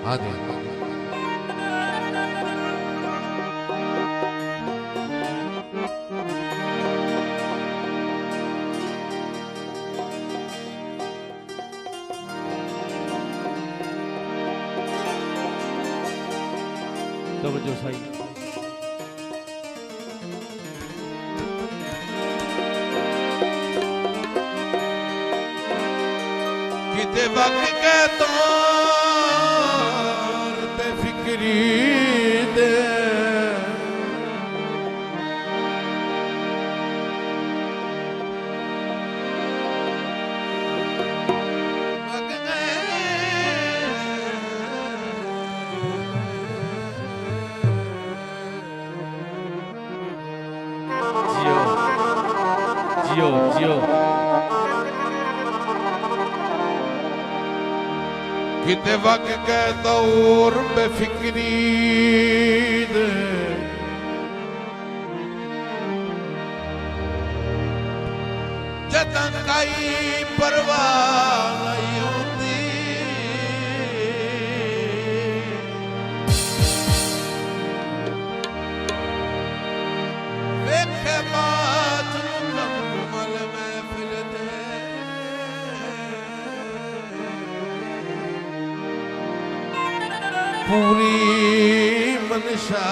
हाँ जी तवज्जो साईं। किते वक्त के तौर बेफिक्री दे जियो जियो किते वक्त के तौर बेफिक्री दे जतन काई परवाह नहीं होती वेखे बात मुकम्मल महफिल दे पूरी मनशा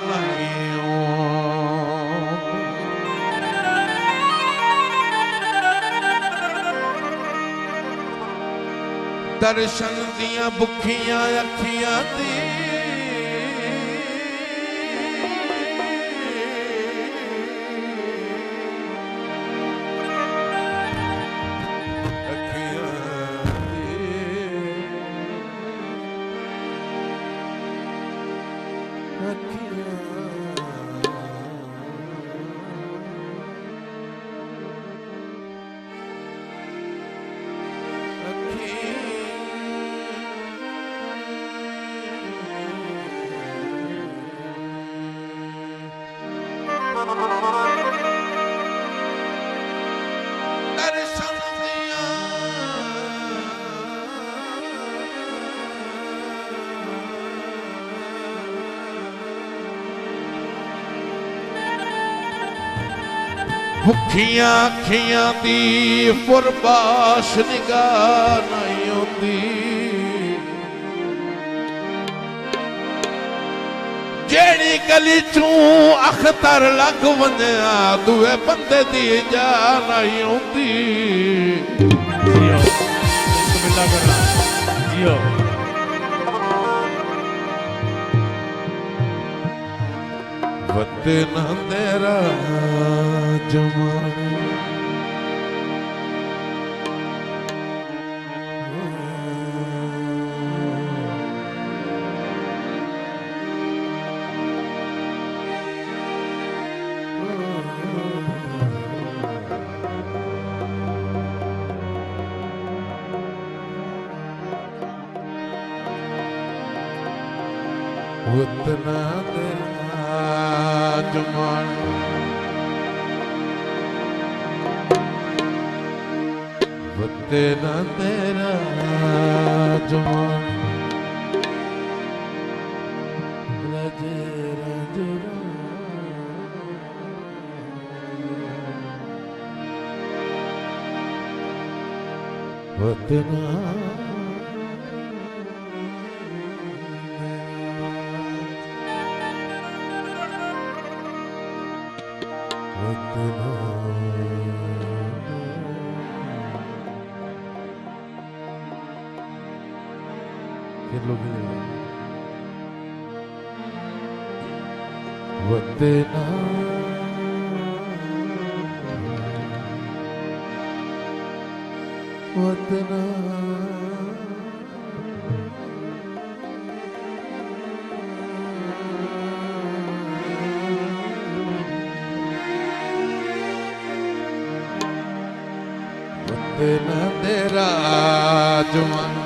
नहीं हो दर्शन दियां भुखियां अखियां दी भुखियां अखियां दी फुरबाश निगाह नहीं होती जेड़ी गली चू अखतर लग वंया दुए बंदे दी जा नहीं होती जियो बिस्मिल्लाह करना जियो वतन तेरा जमाने वतन तेरा जमाने तेरा तेरा जवान रज रज वतना वतना वतना वतना तेरा जवान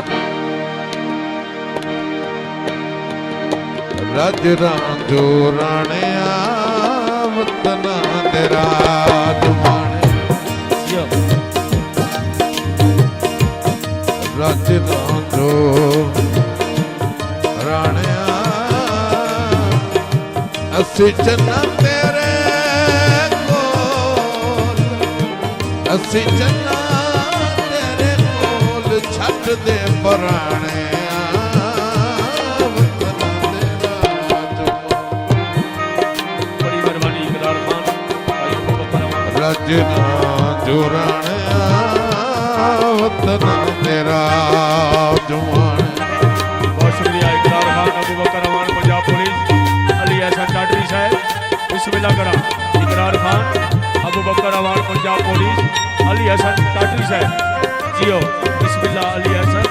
रज रांझो राणिया वतना तेरा जवान रज रांझो ਅਸੀਂ ਚੰਨਾ ਤੇਰੇ ਕੋਲ ਅਸੀਂ ਚੰਨਾ ਤੇਰੇ ਕੋਲ ਛੱਡ ਦੇ ਪਰਾਣੇ बड़ी मेहरबानी इकरार खान भाई अबू बकर अवान रजना जोराणिया वतन तेरा जुमान बहुत शुक्रिया इकरार खान अबू बकर अवान पंजाब पुलिस अली हसन टाटरी साहब बिस्मिल्लाह करा इकरार खान अबू बकर अवान पंजाब पुलिस अली हसन टाटरी साहब जियो बिस्मिल्लाह अली हसन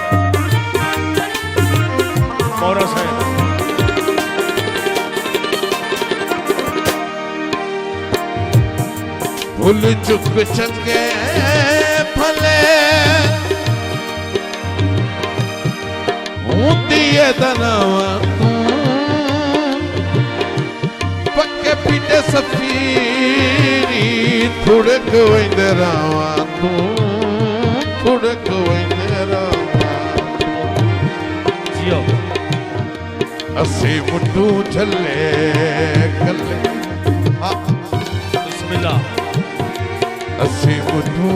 मोरा साहब भूल चुक चंगे भले ऊंदिए दनावा तू पक्के पीटे सफीरी थुड़क वेंदे रावा तू थुड़क वेंदे रावा जियो असी मुट्ठू झले कले बिस्मिल्लाह ਅਸੀਂ ਮੁੱਠੂ